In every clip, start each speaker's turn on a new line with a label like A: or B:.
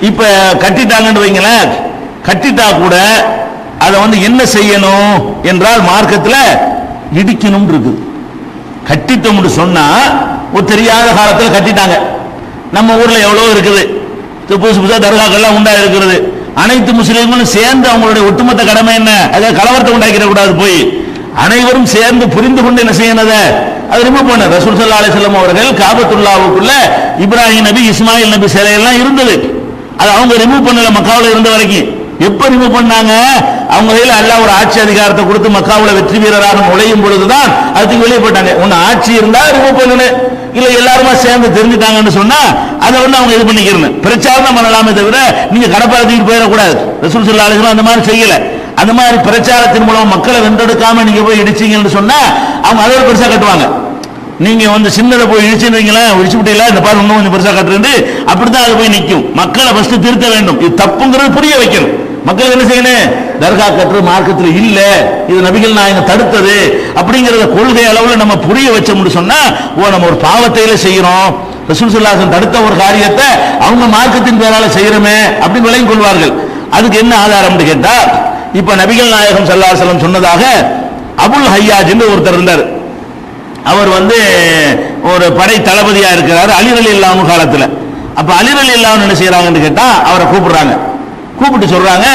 A: இப்ப கட்டிட்டாங்கன்னு வைங்களேன், கட்டிட்டா கூட அதை வந்து என்ன செய்யணும் என்றால் மார்க்கத்தில் இடிக்கணும் இருக்கு. கட்டிட்டோம்னு சொன்னா ஒரு தெரியாத காலத்தில் கட்டிட்டாங்க. நம்ம ஊர்ல எவ்வளவு இருக்குது, புதுசு புதுசா தர்காக்கள்லாம் உண்டா இருக்கிறது. அனைத்து முஸ்லீம்களும் சேர்ந்து அவங்களுடைய ஒட்டுமொத்த கடமை என்ன, அதாவது கலவரத்தை உண்டாக்கிட கூடாது. போய் அனைவரும் சேர்ந்து புரிந்து கொண்டு என்ன செய்யணும், அது ரிமூவ் பண்ண. ரசூல் ஸல்லல்லாஹு அலைஹி வஸல்லம் அவர்கள் காபத்துல்லாவுக்குள்ள இப்ராஹிம் நபி இஸ்மாயில் நபி சிலையெல்லாம் இருந்தது. அது அவங்க ரிமூவ் பண்ணல மக்காவில் இருந்த வரைக்கும். எப்ப ரிமூவ் பண்ணாங்க, அவங்க கையில் அல்லாஹ் ஒரு ஆட்சி அதிகாரத்தை கொடுத்து மக்காவுல வெற்றி வீரராக நுழையும் பொழுதுதான் அதுக்கு வெளியே போட்டாங்க. ஒன்னு ஆட்சி இருந்தா ரிமூவ் பண்ணணும், இல்ல எல்லாருமா சேர்ந்து தெரிஞ்சுட்டாங்கன்னு சொன்னா அதை வந்து அவங்க இது பண்ணிக்கிறேன் பிரச்சாரம் பண்ணலாமே தவிர நீங்க கடப்பாளத்துக்கு போயிடக்கூடாது. ரசூல் ஸல்லல்லாஹு அலைஹி வஸல்லம் அந்த மாதிரி செய்யல. அந்த மாதிரி பிரச்சாரத்தின் மூலம் மக்களை வென்றெடுக்காம நீங்க போய் இடிச்சீங்கன்னு சொன்னா அவங்க அதை பெருசா கட்டுவாங்க. நீங்க வந்து சின்னதை போய் இடிச்சுங்களா, இடிச்சு விட்டீங்களா, இந்த பாரு இன்னும் கொஞ்சம் பெருசா கட்டுறது, அப்படித்தான் அது போய் நிற்கும். மக்களை ஃபர்ஸ்ட் திருத்த வேண்டும். இது தப்புங்கிறது புரிய வைக்கணும். மக்கள் என்ன செய்யணும், தர்கா கட்டுற மார்க்கத்தில் இல்ல, இது நபிகள் நாயகம் தடுத்தது அப்படிங்கறத கொள்கை அளவுல நம்ம புரிய வச்சோம்னு சொன்னா நம்ம ஒரு பாவத்தையில செய்யறோம். ரசூல் ஸல்லல்லாஹு அலைஹி வஸல்லம் தடுத்த ஒரு காரியத்தை அவங்க மார்க்கத்தின் பேரால செய்யறோமே அப்படின்னு விளங்கி கொள்வார்கள். அதுக்கு என்ன ஆதாரம்னு கேட்டா, இப்ப நபிகள் நாயகம் ஸல்லல்லாஹு அலைஹி வஸல்லம் சொன்னதாக அபுல் ஹய்யாஜ் என்று ஒருத்தர் இருந்தார். அவர் வந்து ஒரு படை தளபதியா இருக்கிறார் அலி ரலியல்லாஹு அன்ஹு காலத்துல. அப்ப அலி ரலியல்லாஹு அன்ஹு என்ன செய்யறாங்கன்னு கேட்டா, அவரை கூப்பிடுறாங்க. கூப்பிட்டு சொல்றாங்க,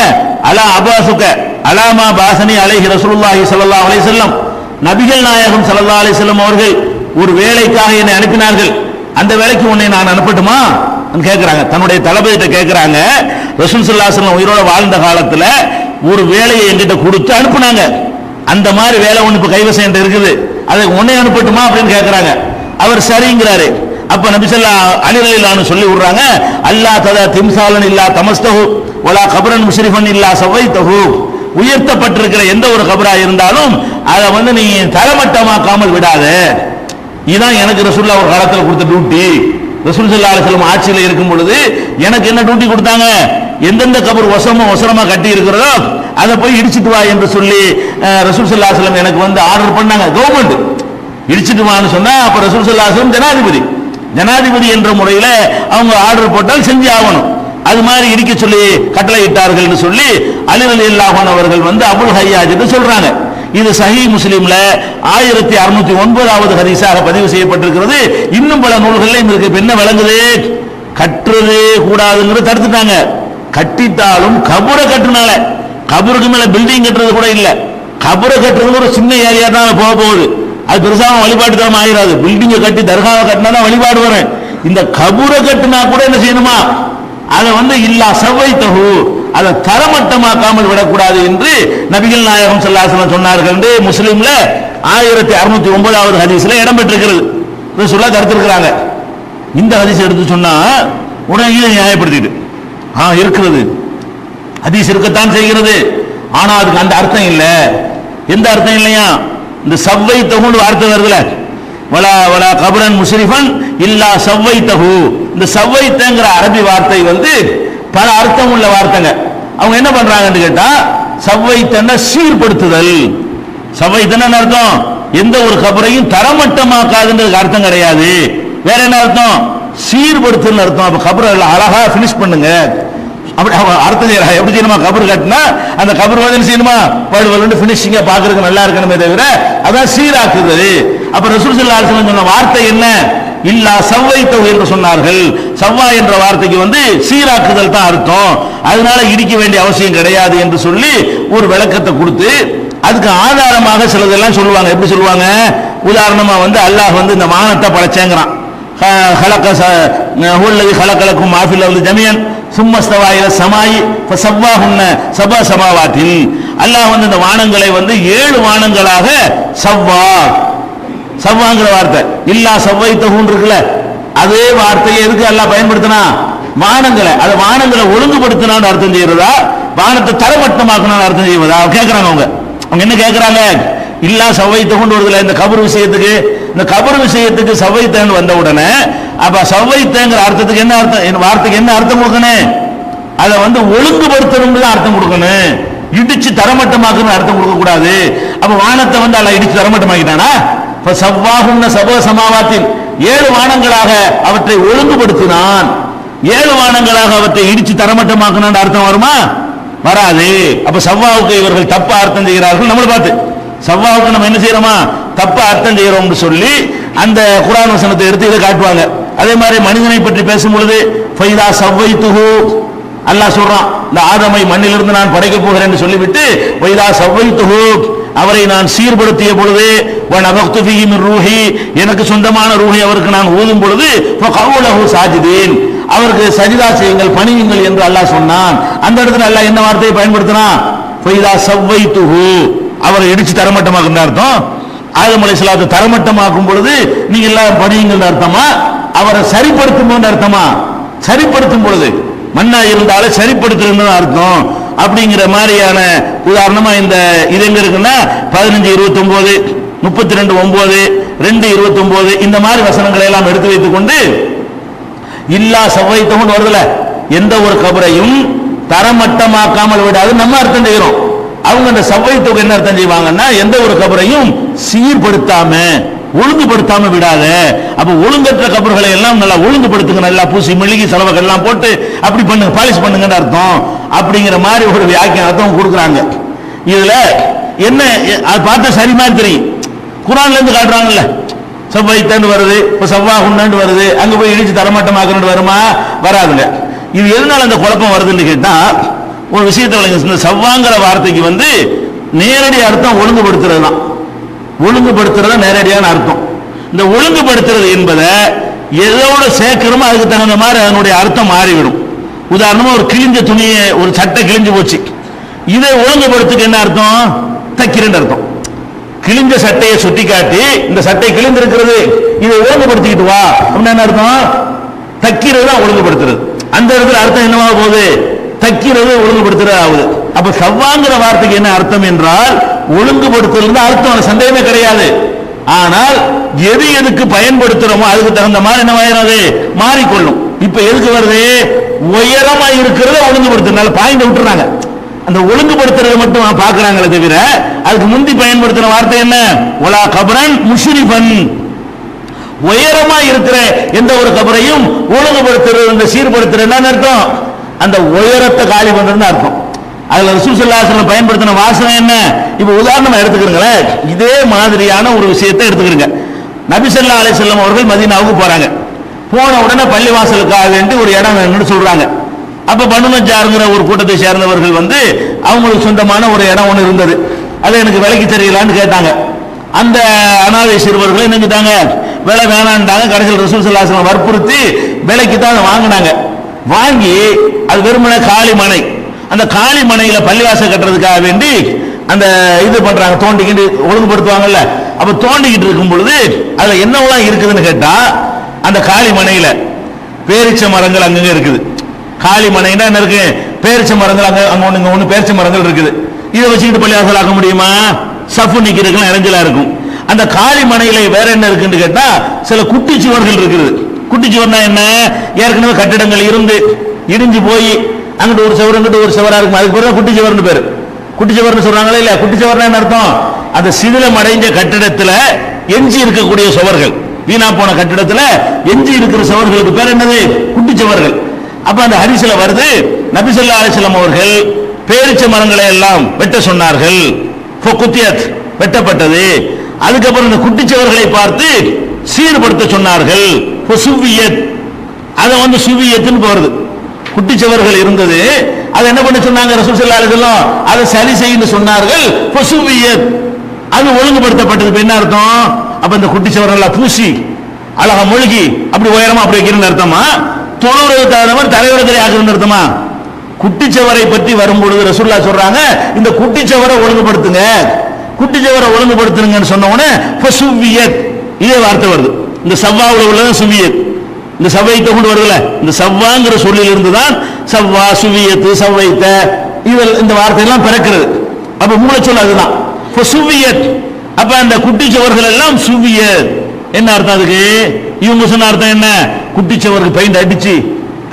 A: அலா அபாசுக அலாமா பாசனி அலைஹி ரசூலுல்லாஹி ஸல்லல்லாஹு அலைஹி வஸல்லம், நபிகள் நாயகம் ஸல்லல்லாஹு அலைஹி வஸல்லம் அவர்கள் ஒரு வேலைக்காக என்னை அனுப்பினார்கள், அந்த வேலைக்கு உன்னை நான் அனுப்பட்டுமா கேட்கிறாங்க. தன்னுடைய தளபதிட்ட கேட்கிறாங்க. ரசூல் ஸல்லல்லாஹு அலைஹி வஸல்லம் உயிரோட வாழ்ந்த காலத்துல ஒரு வேலையை என்கிட்ட கொடுத்து அனுப்புனாங்க, அந்த மாதிரி வேலை ஒன்று இப்ப கைவசம் இருக்குது, அதை உன்னை அனுப்பட்டுமா அப்படின்னு கேட்கிறாங்க. அவர் சரிங்கிறாரு. அப்ப நபி ஸல்லல்லாஹு அலைஹி வஸல்லம் சொல்லி விடுறாங்க, அல்லாஹ் ததா திம்சாலன் இல்லா தமஸ்தஹு வலா கபரன் முஷ்ரிஃபன் இல்லா சவைத்தஹு, உயர்த்தப்பட்டிருக்கிற எந்த ஒரு கபரா இருந்தாலும் அதை வந்து நீ தரமட்டமாக்காமல் விடாத. இதுதான் எனக்கு ரசூலுல்லாஹ் ஒரு காலத்தில் கொடுத்த டியூட்டி. ரசூல் ஸல்லல்லாஹு அலைஹி வஸல்லம் ஆட்சியில் இருக்கும் பொழுது எனக்கு என்ன டியூட்டி கொடுத்தாங்க, எந்தெந்த கபர் ஒசரமா கட்டி இருக்கிறதோ அதை போய் இடிச்சிட்டு வா என்று சொல்லி ரசூல் ஸல்லல்லாஹு அலைஹி வஸல்லம் எனக்கு வந்து ஆர்டர் பண்ணாங்க. கவர்மெண்ட் இடிச்சிட்டு வான்னு சொன்னா அப்ப ரசூல் ஸல்லல்லாஹு அலைஹி வஸல்லம் ஜனாதிபதி என்ற முறையில் அவங்க ஆர்டர் போட்டால் செஞ்சு ஆகணும். அது மாதிரி இடிக்க சொல்லி கட்டளை இட்டார்கள் சொல்லி அலி ரலியல்லாஹு அன்ஹு அவர்கள் வந்து அபுல் ஹய்யாஜ் என்று சொல்றாங்க. இது சஹீஹ் முஸ்லிம்ல 1609வது ஹதீஸாக பதிவு செய்யப்பட்டிருக்கிறது. இன்னும் பல நூல்களில் இருக்கு. என்ன விளங்குது, கட்டுறது கூடாதுங்கிறது தடுத்துட்டாங்க. கட்டிட்டாலும் கபரை கட்டுனால, கபருக்கு மேல பில்டிங் கட்டுறது கூட இல்ல, கபரை கட்டுறது ஒரு சின்ன ஏரியா தான் போக போகுது. அது பெருசாக வழிபாட்டு தரம் ஆயிராது. பில்டிங்கை கட்டி தர்காவை கட்டினா தான் வழிபாடு வரும். இந்த கபரை கட்டினா கூட என்ன செய்யணுமா, அதை வந்து இல்லா சவைத்தஹு, அதை தரமட்டமாக்காமல் விடக்கூடாது என்று நபிகள் நாயகம் ஸல்லல்லாஹு அலைஹி வஸல்லம் சொன்னார்கள் என்று முஸ்லிம்ல 1609வது ஹதீஸ்ல இடம்பெற்றிருக்கிறது. ரசூலுல்லாஹ் தடுத்திருக்கிறாங்க. இந்த ஹதீஸ் எடுத்து சொன்னா உடனே நியாயப்படுத்திட்டு இருக்கிறது, ஹதீஸ் இருக்கத்தான் செய்கிறது, ஆனா அதுக்கு அந்த அர்த்தம் இல்ல. எந்த அர்த்தம் இல்லையா, இந்த சவ்வைத்தஹுன்னு வார்த்தை வருதுல, வலா வலா கபரன் முஷ்ரிஃபன் இல்லா சவ்வைத்தஹு, இந்த சவ்வைத்தங்கிற அரபி வார்த்தை வந்து பல அர்த்தம் உள்ள வார்த்தைங்க. அவங்க என்ன பண்றாங்கன்னு கேட்டா, சவ்வைத்தன்னா சீர்படுத்துதல். சவ்வைத்தன்னா அர்த்தம் எந்த ஒரு கபரையும் தரமட்டமாக்காதுன்றதுக்கு அர்த்தம் கிடையாது. வேற என்ன அர்த்தம், சீர்படுத்துன்னு அர்த்தம். அப்ப கபரை அழகா பினிஷ் பண்ணுங்க அப்படி அர்த்தம் செய்யறா. எப்படி செய்யணுமா, கபர் கட்டினா அந்த கபர் வந்து செய்யணுமா, படுவல் பினிஷிங்கா பாக்குறதுக்கு நல்லா இருக்கணுமே தவிர அதான் சீராக்குது. அப்ப ரசூல் ஸல்லல்லாஹு அலைஹி வஸல்லம் சொன்ன வார்த்தை என்ன, இல்லா சவ்வைத்தஹு என்று சொன்னார்கள். சவ்வா என்ற வார்த்தைக்கு வந்து சீராக்குதல் தான் அர்த்தம், அதனால இடிக்க வேண்டிய அவசியம் கிடையாது என்று சொல்லி ஒரு விளக்கத்தை கொடுத்து அதுக்கு ஆதாரமாக சிலதெல்லாம் சொல்லுவாங்க. எப்படி சொல்லுவாங்க, உதாரணமா வந்து அல்லாஹ் வந்து இந்த வானத்தை படைச்சேங்கிறான். ஹுவல்லதி ஹலகலக்கும் மா ஃபில் அர்தி ஜமீஅன் சும்ம ஸ்தவா இலா ஸமாயி ஃபஸவ்வாஹுன்ன சபா ஸமாவாத்தின். அல்லாஹ் வந்து இந்த வானங்களை வந்து 7 வானங்களாக சவ்வாங்கிற வார்த்தை இல்லா சவ்வைத்தஹுன்னு இருக்குல்ல, அதே வார்த்தையை எதுக்கு அல்லாஹ் பயன்படுத்தினா, வானங்களை, அது வானங்களை ஒழுங்குபடுத்தினான்னு அர்த்தம் செய்யறதா, வானத்தை தரமட்டமாக்கணும்னு அர்த்தம் செய்வதா கேட்கறாங்க. அவங்க என்ன கேட்கறாங்க, இல்லா சவ்வைத்தஹுன்னு வருதுல இந்த கபர் விஷயத்துக்கு, இந்த கபர் விஷயத்துக்கு சவ்வைத்தன்னு வந்த உடனே அப்ப சவ்வைத்தங்கிற அர்த்தத்துக்கு என்ன அர்த்தம், வார்த்தைக்கு என்ன அர்த்தம் கொடுக்கணும், அதை வந்து ஒழுங்குபடுத்தணும்னு தான் அர்த்தம் கொடுக்கணும், இடிச்சு தரமட்டமாக்கணும்னு அர்த்தம் கொடுக்க கூடாது. அப்ப வானத்தை வந்து அல்லாஹ் இடிச்சு தரமட்டமாக்கிட்டானா, சவ்வாஹுன்ன சபா ஸமாவாத்தின் 7 வானங்களாக அவற்றை ஒழுங்குபடுத்தினான். 7 வானங்களாக அவற்றை இடிச்சு தரமட்டமாக்கணும் அர்த்தம் வருமா? வராது. அப்ப சவ்வாவுக்கு இவர்கள் தப்பா அர்த்தம் செய்கிறார்கள். நம்மளை பார்த்து சவ்வாவுக்கு நம்ம என்ன செய்யறோமா, தப்பா அர்த்தம் செய்யறோம்னு சொல்லி அந்த குர்ஆன் வசனத்தை எடுத்து இதை காட்டுவாங்க. அதே மாதிரி மனிதனை பற்றி பேசும் பொழுது ஃபைதா சவ்வைத்துஹு அல்லாஹ் சொல்றான், இந்த ஆதமை மண்ணிலிருந்து நான் படைக்க போகிறேன் என்று சொல்லிவிட்டு ஃபைதா சவ்வைத்துஹு அவரை நான் சீர்படுத்திய பொழுது வனபக்து ஃபீஹி மின் ரூஹி எனக்கு சொந்தமான ரூஹை அவருக்கு நான் ஊதும் பொழுது ஃபகவுலஹு சாஜிதீன் அவருக்கு சஜிதா செய்யுங்கள் பணியுங்கள் என்று அல்லாஹ் சொன்னான். அந்த இடத்துல அல்லாஹ் என்ன வார்த்தையை பயன்படுத்தினான்? ஃபைதா சவ்வைத்துஹு அவரை இடிச்சு தரமட்டமாக்குற அர்த்தம். ஆதம் அலைஹிஸ்ஸலாத்தை தரமட்டமாக்கும் பொழுது நீங்க எல்லாம் பணியுங்கள் அர்த்தமா, அவரை சரிப்படுத்தும் அர்த்தமா? சரிப்படுத்தும் பொழுது மண்ணா இருந்தாலும் சரிப்படுத்துறது அர்த்தம். அப்படிங்கிற மாதிரியான உதாரணமா இந்த இது எங்க இருக்குன்னா 15:29, 32:9, 2:29 இந்த மாதிரி வசனங்களை எல்லாம் எடுத்து வைத்துக் கொண்டு இல்லா சவ்வைத்தமும் வருதுல, எந்த ஒரு கபரையும் தரமட்டமாக்காமல் விடாது நம்ம அர்த்தம் செய்கிறோம். அவங்க அந்த சவ்வைத்துக்கு என்ன அர்த்தம் செய்வாங்கன்னா எந்த ஒரு கபரையும் சீர்படுத்தாம ஒழுங்குபடுத்தாம விடாத. அப்ப ஒழுங்கற்ற கபர்களை எல்லாம் நல்லா ஒழுங்குபடுத்துங்க, நல்லா பூசி மெழுகி செலவுகள் எல்லாம் போட்டு அப்படி பண்ணுங்க, பாலிஷ் பண்ணுங்கன்னு அர்த்தம். அப்படிங்கிற மாதிரி ஒரு வியாக்கியானத்தை கொடுக்குறாங்க. இதுல என்ன அது பார்த்தா சரி மாதிரி தெரியும். குர்ஆன்ல இருந்து காட்டுறாங்கல்ல, சவ்வைத்தன்னு வருது, இப்ப சவ்வா உண்ணு வருது, அங்க போய் இடிச்சு தரமாட்டமாக்கணும் வருமா? வராதுங்க. இது எதனால அந்த குழப்பம் வருதுன்னு கேட்டா ஒரு விஷயத்தை இந்த சவ்வாங்கிற வார்த்தைக்கு நேரடி அர்த்தம் ஒழுங்குபடுத்துறது தான். ஒழுங்குபடுத்துறது நேரடியான அர்த்தம். இந்த ஒழுங்குபடுத்துறது என்பதை எதோட சேர்க்கிறோமோ அதுக்கு தகுந்த மாதிரி அதனுடைய அர்த்தம் மாறிவிடும். உதாரணமா ஒரு கிழிஞ்ச துணியை, ஒரு சட்டை கிழிஞ்சு போச்சு, இதை ஒழுங்குபடுத்துக்கு என்ன அர்த்தம்? தைக்கிறேன் அர்த்தம். கிழிஞ்ச சட்டையை சுட்டி காட்டி இந்த சட்டை கிழிந்திருக்கிறது இதை ஒழுங்குபடுத்திக்கிட்டு வா அப்படின்னு என்ன அர்த்தம்? தைக்கிறது தான் ஒழுங்குபடுத்துறது. அந்த இடத்துல அர்த்தம் என்னவா போகுது? தைக்கிறது ஒழுங்குபடுத்துறது ஆகுது. அப்ப சவ்வாங்கிற வார்த்தைக்கு என்ன அர்த்தம் என்றால் ஒழுங்குபடுத்துறது அர்த்தம், சந்தேகமே கிடையாது. ஆனால் எது எதுக்கு பயன்படுத்துறோமோ அதுக்கு தகுந்த மாதிரி என்ன மாறிக்கொள்ளும். இப்ப எதுக்கு வருது? உயரமா இருக்கிறத ஒழுங்குபடுத்துறதுனால பாயிண்ட் விட்டுறாங்க. அந்த ஒழுங்குபடுத்துறது மட்டும் பாக்குறாங்களே தவிர அதுக்கு முந்தி பயன்படுத்துற வார்த்தை என்ன? ஒலா கபரன் முஷ்ரிஃபன் உயரமா இருக்கிற எந்த ஒரு கபரையும் ஒழுங்குபடுத்துறது சீர்படுத்துறது அர்த்தம். அந்த உயரத்தை காலி பண்றது அர்த்தம். அதுல ரசூல் ஸல்லல்லாஹு அலைஹி வஸல்லம் பயன்படுத்தின வாசகம் என்ன? இப்ப உதாரணமா எடுத்துக்கிறீங்களேன், இதே மாதிரியான ஒரு விஷயத்தை எடுத்துக்கிறீங்க. நபி ஸல்லல்லாஹு அலைஹி வஸல்லம் அவர்கள் மதீனாவுக்கு போறாங்க. போன உடனே பள்ளிவாசலுக்காக வேண்டி ஒரு இடம் வேணும்னு சொல்றாங்க. அப்ப பனு நஜ்ஜார்ங்கிற ஒரு கூட்டத்தை சேர்ந்தவர்கள் அவங்களுக்கு சொந்தமான ஒரு இடம் ஒன்று இருந்தது. அதை எனக்கு விலைக்கு தெரியலான்னு கேட்டாங்க. அந்த அனாதை சிறுவர்கள் என்னங்கிட்டாங்க, விலை வேணான்ட்டாங்க. கடைசியில் ரசூல் ஸல்லல்லாஹு அலைஹி வஸல்லம் வற்புறுத்தி விலைக்கு தான் வாங்கினாங்க. வாங்கி அது வெறுமனே காலி மனை, அந்த காலி மனையில பள்ளிவாசல் கட்டுறதுக்காக வேண்டி அந்த இது பண்றாங்க, தோண்டிக்கிட்டு ஒழுங்குபடுத்துவாங்கல்ல. அப்ப தோண்டிக்கிட்டு இருக்கும் பொழுது அதுல என்னவெல்லாம் இருக்குதுன்னு கேட்டா, அந்த காலி மனையில பேரிச்ச மரங்கள் அங்கங்க இருக்குது. காலி மனைனா என்ன இருக்கு? பேரிச்ச மரங்கள் அங்க ஒண்ணு பேரிச்ச மரங்கள் இருக்குது. இதை வச்சுக்கிட்டு பள்ளிவாசல் ஆக்க முடியுமா? சஃபு நிக்கிறதுக்கு இடைஞ்சலா இருக்கும். அந்த காலி மனையில வேற என்ன இருக்குன்னு கேட்டா சில குட்டி சுவர்கள் இருக்குது. குட்டி சுவர்னா என்ன? ஏற்கனவே கட்டிடங்கள் இருந்து இடிஞ்சு போய் அங்கிட்டு ஒரு சுவர் அங்கிட்டு ஒரு சுவரா இருக்கும். அதுக்கு பேர் குட்டி சுவர்னு பேரு. குட்டி சுவர்னு சொல்றாங்களே இல்ல, குட்டி சுவர்னா என்ன அர்த்தம்? அந்த சிதிலம் அடைஞ்ச கட்டிடத்துல எஞ்சி இருக்கக்கூடிய சுவர்கள், வீணா போன கட்டிடத்துல எஞ்சி இருக்கிற சுவர்களுக்கு பேர் என்னது? குட்டி சுவர்கள். அப்ப அந்த ஹதீஸ்ல வருது, நபி ஸல்லல்லாஹு அலைஹி வஸல்லம் அவர்கள் பேரிச்ச மரங்களை எல்லாம் வெட்ட சொன்னார்கள். ஃபகுத்தியத் வெட்டப்பட்டது. அதுக்கப்புறம் இந்த குட்டிச்சவர்களை பார்த்து சீர்படுத்த சொன்னார்கள். ஃபசுவியத் அதை சுவியத்துன்னு போறது. குட்டிச்சவர்கள் இருந்தது, அதை என்ன பண்ண சொன்னாங்க ரசூல் ஸல்லல்லாஹு அலைஹி வஸல்லம்? அதை சரி செய்யன்னு சொன்னார்கள். ஃபசுவியத் அது ஒழுங்குபடுத்தப்பட்டது. என்ன அர்த்தம்? அப்ப இந்த குட்டிச்சவர்கள் பூசி அழகா மொழிகி அப்படி உயரமா அப்படி வைக்கிறது அர்த்தமா? தொழுறது தகுந்த மாதிரி தலைவரத்தை ஆக்குறது அர்த்தமா? குட்டிச்சவரை பற்றி வரும்பொழுது ரசூலுல்லாஹ் சொல்றாங்க, இந்த குட்டிச்சவரை ஒழுங்குபடுத்துங்க, குட்டிச்சவரை ஒழுங்குபடுத்துங்கன்னு சொன்ன உடனே ஃபசுவியத் இதே வார்த்தை வருது. இந்த சவ்வாவுல உள்ளது சுவியத், இந்த சவ்வைத்த கொண்டு வருதுல, இந்த சவ்வாங்கிற சொல்லில் இருந்துதான் சவ்வா சுவியத்து சவ்வைத்த இந்த வார்த்தையெல்லாம் பிறக்கிறது. அப்ப மூல சொல் அதுதான் ஃபசுவியத். அப்ப அந்த குட்டிச்சவர்கள் எல்லாம் சுவியத் என்ன அர்த்தம்? அதுக்கு இவங்க சொன்ன அர்த்தம் என்ன? குட்டிச்சவருக்கு பெயிண்ட் அடிச்சு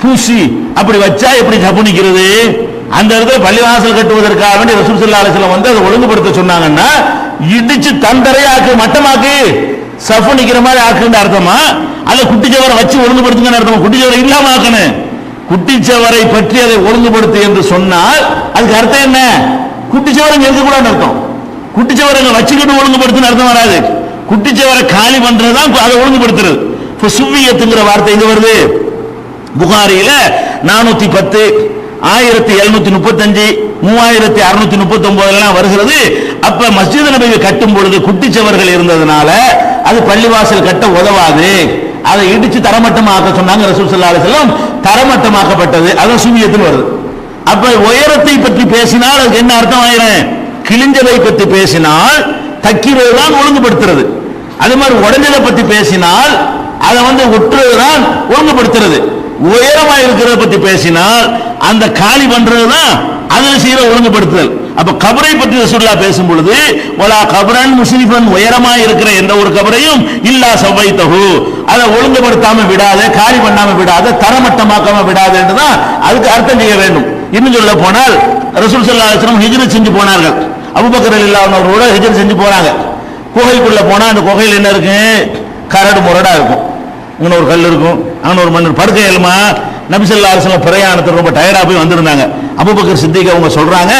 A: பூசி அப்படி வச்சா எப்படி சப்புனிக்கிறது? அந்த இடத்துல பள்ளிவாசல் கட்டுவதற்காக வேண்டி ரசூல் ஸல்லல்லாஹு அலைஹி வஸல்லம் அதை ஒழுங்குபடுத்த சொன்னாங்கன்னா இடிச்சு தந்தரையாக்கு மட்டமாக்கு சப்பு நிக்கிற மாதிரி ஆக்குன்னு அர்த்தமா? அல்ல குட்டிச்சவரை வச்சு ஒழுங்குபடுத்துங்கன்னு அர்த்தமா? குட்டிச்சவரை இல்லாம ஆக்கணும். குட்டிச்சவரை பற்றி அதை ஒழுங்குபடுத்து என்று சொன்னால் அதுக்கு அர்த்தம் என்ன? குட்டிச்சவரம் இருக்கக்கூடாதுன்னு அர்த்தம். குட்டிச்சவரங்க வச்சுக்கிட்டு ஒழுங்குபடுத்துன்னு அர்த்தம் வராது. குட்டிச்சவரை காலி பண்றதுதான் அதை ஒழுங்குபடுத்துறது. சுவ்வியத்துங்கிற வார்த்தை இங்க வருது. புகாரியில 410, 1735, 3639 வருகிறது. அப்ப மஸ்ஜித் நபவியை கட்டும் பொழுது குட்டிச்சவர்கள் இருந்ததுனால அது பள்ளிவாசல் கட்ட உதவாது, அதை இடிச்சு தரமட்டமாக்க சொன்னாங்க ரசூல் ஸல்லல்லாஹு அலைஹி வஸல்லம். தரமட்டமாக்கப்பட்டது, அது சுவ்வியத்தில் வருது. அப்ப உயரத்தை பற்றி பேசினால் அதுக்கு என்ன அர்த்தம் ஆயிரும்? கிழிஞ்சதை பற்றி பேசினால் தக்கிறது தான் ஒழுங்குபடுத்துறது. அதே மாதிரி உடஞ்சதை பற்றி பேசினால் அதை ஒட்டுறதுதான் ஒழுங்குபடுத்துறது. உயரமா இருக்கிறத பற்றி பேசினால் அந்த காலி பண்றதுதான் அதில் செய்யற ஒழுங்குபடுத்துதல். அப்ப கபரை பற்றி ரசூலுல்லாஹ் பேசும் பொழுது வலா கபரன் முஸ்லிஃபன் உயரமா இருக்கிற எந்த ஒரு கபரையும் இல்லா சவைத்தஹு, அதை ஒழுங்குபடுத்தாம விடாத, காலி பண்ணாம விடாத, தரமட்டமாக்காம விடாத என்றுதான் அதுக்கு அர்த்தம் செய்ய வேண்டும். இன்னும் சொல்ல போனால் ரசூல் ஸல்லல்லாஹு அலைஹி வஸல்லம் ஹிஜ்ரத் செஞ்சு போனார்கள். அபூபக்கர் ரலியல்லாஹு அன்ஹு அவர்களோட ஹிஜ்ரத் செஞ்சு போனாங்க. குகைக்குள்ள போனா அந்த குகையில் என்ன இருக்கு? கரடு முரடா இருக்கும். இங்க ஒரு கல் இருக்கும், அங்க ஒரு மண். படுக்கை எழுமா நபி ஸல்லல்லாஹு அலைஹி வஸல்லம் பிரயாணத்துக்கு ரொம்ப டயர்டா போய் வந்திருந்தாங்க. அபூபக்கர் சித்திக் அவங்க சொல்றாங்க,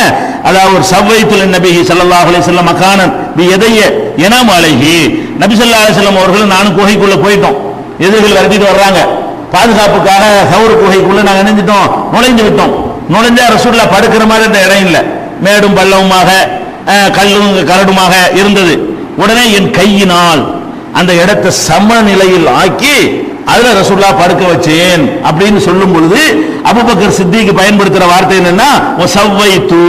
A: அதாவது ஒரு சவ்வைத்துல் நபி ஸல்லல்லாஹு அலைஹி வஸல்லம் மகானன் பி யதைய யனாமு அலைஹி. நபி ஸல்லல்லாஹு அலைஹி வஸல்லம் அவர்கள் நானும் குகைக்குள்ள போயிட்டோம். எதிரிகள் விரட்டிட்டு வர்றாங்க. பாதுகாப்புக்காக சவுர் குகைக்குள்ள நாங்க நினைஞ்சிட்டோம், நுழைஞ்சு விட்டோம். நுழைஞ்சா ரசூலுல்லாஹ் படுக்கிற மாதிரி அந்த இடம் இல்லை, மேடும் பள்ளவுமாக கல்லும் கரடுமாக இருந்தது. உடனே என் கையினால் அந்த இடத்தை சமநிலையில் ஆக்கி அதுல ரசூலுல்லாஹ் படுக்க வச்சேன் அப்படின்னு சொல்லும் பொழுது அபூபக்கர் சித்திக் பயன்படுத்துற வார்த்தை என்னன்னா வஸவைது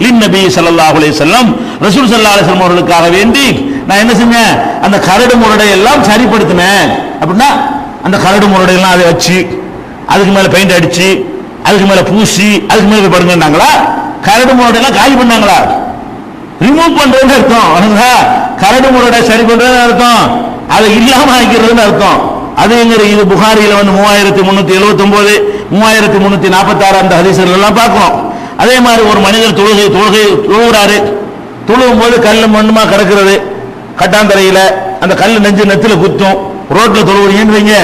A: லின்னபி ஸல்லல்லாஹு அலைஹி வஸல்லம், ரசூல் ஸல்லல்லாஹு அலைஹி வஸல்லம் அவர்களுக்காக வேண்டி நான் என்ன செஞ்சேன்? அந்த கரடு முரடை எல்லாம் சரிப்படுத்தினேன். அப்படின்னா அந்த கரடு முரடை எல்லாம் அதை வச்சு அதுக்கு மேல பெயிண்ட் அடிச்சு அதுக்கு மேல பூசி அதுக்கு மேல படுங்கன்னாங்களா? கரடு முரடை எல்லாம் காலி பண்ணாங்களா? ரிமூவ் பண்றதுன்னு அர்த்தம். கரடு முரடை சரி பண்றதுன்னு அர்த்தம், அதை இல்லாம ஆக்கிறதுன்னு அர்த்தம். அது எங்க இது புகாரியில 3379, 3346 அந்த ஹதீஸ்கள் எல்லாம் பார்க்கிறோம். அதே மாதிரி ஒரு மனிதர் தொழுகிறாரு, தொழுகும் போது கல்லு மண்ணுமா கிடக்கிறது கட்டாந்தரையில, அந்த கல்லு நெத்தில குத்தும். ரோட்ல தொழுவுறீங்கன்னு வைங்க,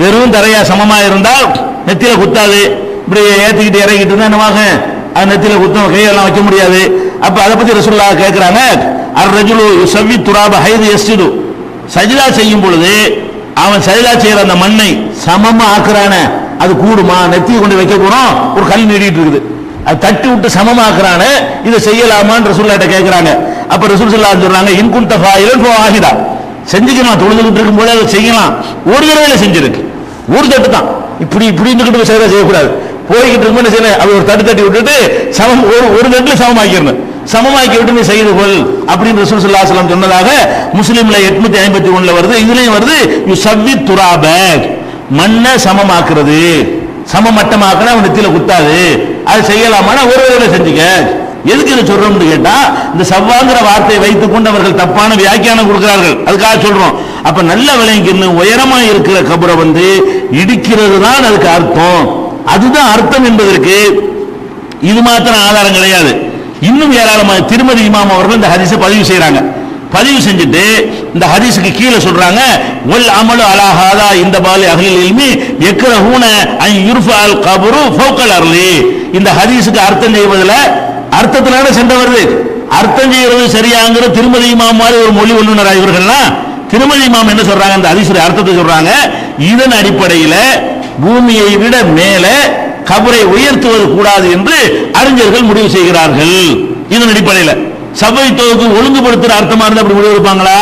A: வெறும் தரையா சமமா இருந்தால் நெத்தில குத்தாது. இப்படி ஏத்திக்கிட்டு இறங்கிட்டு இருந்தா என்னவாக அது நெத்தில குத்தும், கையெல்லாம் வைக்க முடியாது. அப்ப அதை பத்தி ரசூலுல்லாஹ் கேட்கிறாங்க, அர் ரஜுலு யுஸவ்வி துராப ஹைது யஸ்ஜுது, சஜ்தா செய்யும் பொழுது அவன் சஜ்தா செய்யற அந்த மண்ணை சமமா ஆக்குறானே, அது கூடுமா? நெத்தியை கொண்டு வைக்க போறோம், ஒரு கல் நீடிட்டு இருக்குது, அது தட்டி விட்டு சமமாக்குறானே, இதை செய்யலாமான்னு ரசூலுல்லாஹ் கேட்கிறாங்க. அப்ப ரசூல் ஸல்லல்லாஹு அலைஹி சொல்றாங்க, இன் குன்த ஃபாயிலன் ஃபவாஹிதா, செஞ்சுக்கலாம், தொழுதுகிட்டு இருக்கும் போது அதை செய்யலாம். ஒரு தடவையில செஞ்சிருக்கு, ஒரு தட்டு தான், இப்படி இப்படின்னு சஜ்தா செய்யக்கூடாது. போய்கிட்டு இருக்கும் செய்யணும், அது ஒரு தட்டு தட்டி விட்டுட்டு சமம் ஒரு தட்டுல சமமாக்கிடணும். சமமாக்கி விட்டு நீ செய்து கொள் அப்படின்னு ரசூல் ஸல்லல்லாஹு அலைஹி வஸல்லம் சொன்னதாக முஸ்லிம்ல 851 வருது. இதுலயும் வருது யுஸவ்வி துராப, மண்ணை சமமாக்குறது, சமமட்டமாக்குனா அவன் நெத்தியில குத்தாது, அது செய்யலாமானா ஒரு வேளை செஞ்சுக்க. எதுக்கு இதை சொல்றோம்னு கேட்டா, இந்த சவ்வாங்கிற வார்த்தையை வைத்துக் கொண்டு அவர்கள் தப்பான வியாக்கியானம் கொடுக்கிறார்கள், அதுக்காக சொல்றோம். அப்ப நல்ல விலைக்கு உயரமா இருக்கிற கபரை இடிக்கிறது தான் அதுக்கு அர்த்தம். அதுதான் அர்த்தம் என்பதற்கு இது மாத்திரம் ஆதாரம் கிடையாது. இன்னும் ஏராளமான திருமதி இமாம் அவர்கள் இந்த ஹதீஸை பதிவு செய்யறாங்க. பதிவு செஞ்சுட்டு இந்த ஹதீஸுக்கு கீழே சொல்றாங்க, வல் அமலு அலா ஹாதா இந்த பாலி அஹ்லில் இல்மி யக்ரஹூன அன் யுர்ஃபஅல் கப்ரு ஃபௌகல் அர்லி. இந்த ஹதீஸுக்கு அர்த்தம் செய்வதில் அர்த்தத்தினால சென்ற வருது, அர்த்தம் செய்யறது சரியாங்கிற திருமதி இமாம் மாதிரி ஒரு மொழி வல்லுநர் இவர்கள்லாம் திருமதி இமாம் என்ன சொல்றாங்க, இந்த ஹதீஸுடைய அர்த்தத்தை சொல்றாங்க. இதன் அடிப்படையில் பூமியை விட மேலே கபரை உயர்த்துவது கூடாது என்று அறிஞர்கள் முடிவு செய்கிறார்கள். இதன் அடிப்படையில் சபைத்தோக்கு ஒழுங்குபடுத்துற அர்த்தமா இருந்தா அப்படி முடிவு எடுப்பாங்களா?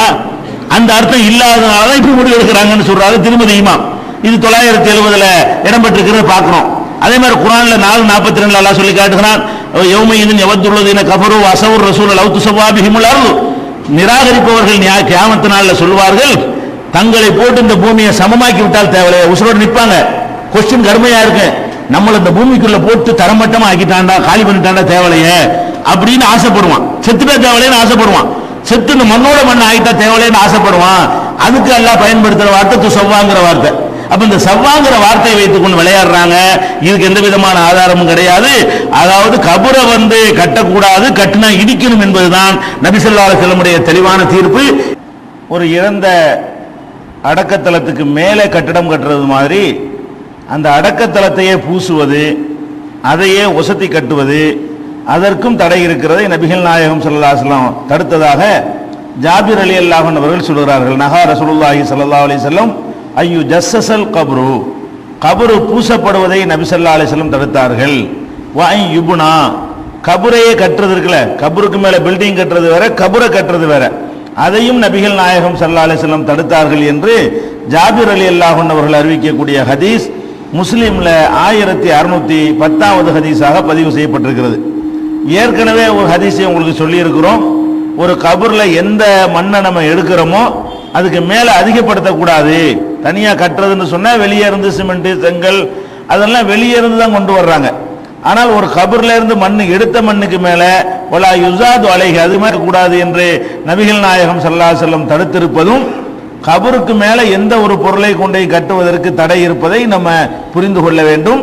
A: அந்த அர்த்தம் இல்லாதனால இப்படி முடிவு எடுக்கிறாங்கன்னு சொல்றாரு திருமதி இமாம். இது 970 இடம்பெற்றிருக்கிறத பார்க்கிறோம். அதே மாதிரி குர்ஆன்ல 4:42 அல்லாஹ் சொல்லி காட்டுகிறான், யௌமையின் யவத்துல்லதீன கஃபரு வஸவர் ரசூல லவ் துஸவா பிஹிமுல் அர்து. நிராகரிப்பவர்கள் கியாமத் நாள்ல சொல்வார்கள், தங்களை போட்டு இந்த பூமியை சமமாக்கி விட்டால் தேவையில்லை, உசுரோடு நிற்பாங்க. கொஸ்டின் கடுமையா இருக்கு, நம்மள இந்த பூமிக்குள்ள போட்டு தரமட்டமா ஆக்கிட்டாண்டா, காலி பண்ணிட்டாண்டா தேவையில்லையே அப்படின்னு ஆசைப்படுவான். செத்துட்டா தேவையில்லைன்னு ஆசைப்படுவான், செத்து இந்த மண்ணோட மண்ணை ஆகிட்டா தேவையில்லைன்னு ஆசைப்படுவான். அதுக்கு எல்லாம் பயன்படுத்துற வார்த்தை துசவ்வாங்கிற வார்த்தை. அப்ப இந்த சவ்வாங்கிற வார்த்தையை வைத்துக் கொண்டு விளையாடுறாங்க. இதுக்கு எந்த விதமான ஆதாரமும் கிடையாது. அதாவது கபரை கட்டக்கூடாது, கட்டினா இடிக்கணும் என்பதுதான் நபி ஸல்லல்லாஹு அலைஹி வஸல்லம் தெளிவான தீர்ப்பு. ஒரு இறந்த அடக்கத்தலத்துக்கு மேலே கட்டடம் கட்டுறது மாதிரி அந்த அடக்கத்தலத்தையே பூசுவது, அதையே ஒசத்தி கட்டுவது, அதற்கும் தடை இருக்கிறதை நபிகள் நாயகம் ஸல்லல்லாஹு அலைஹி வஸல்லம் தடுத்ததாக ஜாபிர் ரலியல்லாஹு அன்ஹு அவர்கள் சொல்கிறார்கள். நஹா ரசூலுல்லாஹி ஸல்லல்லாஹு அலைஹி வஸல்லம் ஐயு ஜஸ்ஸல் கப்ரு, கபரு பூசப்படுவதை நபி ஸல்லல்லாஹு அலைஹி வஸல்லம் தடுத்தார்கள். வ ஐ யுப்னா, கபரையே கட்டுறது இருக்குல்ல, கபருக்கு மேல பில்டிங் கட்டுறது வேற, கபரை கட்டுறது வேற, அதையும் நபிகள் நாயகம் ஸல்லல்லாஹு அலைஹி வஸல்லம் தடுத்தார்கள் என்று ஜாபிர் ரலியல்லாஹு அன்ஹு அவர்கள் அறிவிக்கக்கூடிய ஹதீஸ் முஸ்லிம்ல 1610வது ஹதீஸாக பதிவு செய்யப்பட்டிருக்கிறது. ஏற்கனவே ஒரு ஹதீஸை உங்களுக்கு சொல்லி இருக்கிறோம். ஒரு கபர்ல எந்த மண்ணை நம்ம எடுக்கிறோமோ அதுக்கு மேல அதிகப்படுத்தக்கூடாது. தனியா கட்டுறதுன்னு சொன்னா வெளியே இருந்து சிமெண்ட், செங்கல் அதெல்லாம் வெளியே இருந்து தான் கொண்டு வர்றாங்க. ஆனால் ஒரு கபர்ல இருந்து மண்ணு எடுத்த மண்ணுக்கு மேல வலா யுஸாது அலைஹி, அது மாதிரி கூடாது என்று நபிகள் நாயகம் ஸல்லல்லாஹு அலைஹி வஸல்லம் தடுத்திருப்பதும், கபருக்கு மேல எந்த ஒரு பொருளை கொண்டே கட்டுவதற்கு தடை இருப்பதை நம்ம புரிந்து கொள்ள வேண்டும்.